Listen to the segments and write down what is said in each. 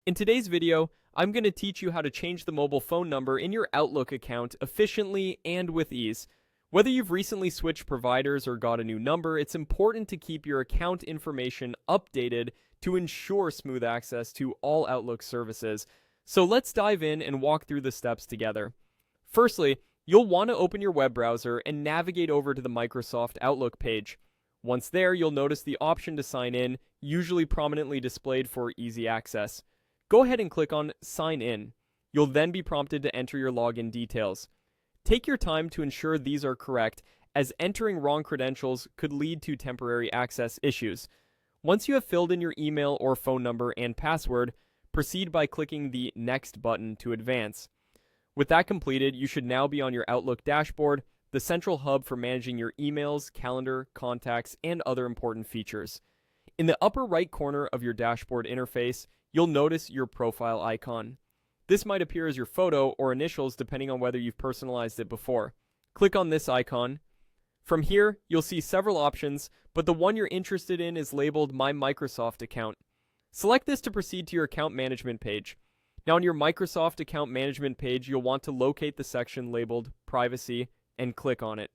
In today's video, I'm going to teach you how to change the mobile phone number in your Outlook account efficiently and with ease. Whether you've recently switched providers or got a new number, it's important to keep your account information updated to ensure smooth access to all Outlook services. So let's dive in and walk through the steps together. Firstly, you'll want to open your web browser and navigate over to the Microsoft Outlook page. Once there, you'll notice the option to sign in, usually prominently displayed for easy access. Go ahead and click on Sign In. You'll then be prompted to enter your login details. Take your time to ensure these are correct, as entering wrong credentials could lead to temporary access issues. Once you have filled in your email or phone number and password, proceed by clicking the Next button to advance. With that completed, you should now be on your Outlook dashboard, the central hub for managing your emails, calendar, contacts, and other important features. In the upper right corner of your dashboard interface, you'll notice your profile icon. This might appear as your photo or initials depending on whether you've personalized it before. Click on this icon. From here, you'll see several options, but the one you're interested in is labeled My Microsoft Account. Select this to proceed to your account management page. Now on your Microsoft account management page, you'll want to locate the section labeled Privacy and click on it.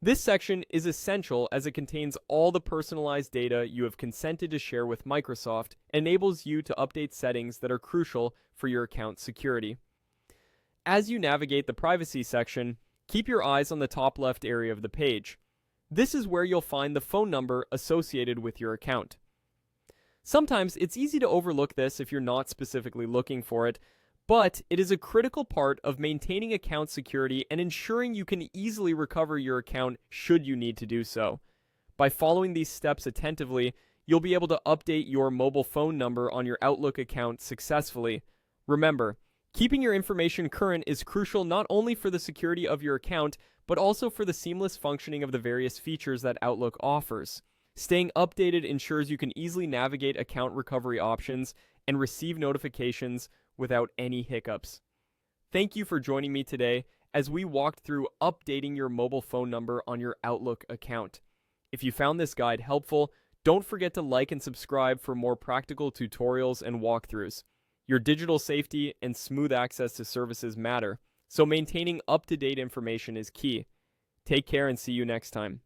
This section is essential as it contains all the personalized data you have consented to share with Microsoft and enables you to update settings that are crucial for your account security. As you navigate the privacy section, keep your eyes on the top left area of the page. This is where you'll find the phone number associated with your account. Sometimes it's easy to overlook this if you're not specifically looking for it, but it is a critical part of maintaining account security and ensuring you can easily recover your account should you need to do so. By following these steps attentively, you'll be able to update your mobile phone number on your Outlook account successfully. Remember, keeping your information current is crucial not only for the security of your account, but also for the seamless functioning of the various features that Outlook offers. Staying updated ensures you can easily navigate account recovery options and receive notifications without any hiccups. Thank you for joining me today as we walked through updating your mobile phone number on your Outlook account. If you found this guide helpful, don't forget to like and subscribe for more practical tutorials and walkthroughs. Your digital safety and smooth access to services matter, so maintaining up-to-date information is key. Take care and see you next time.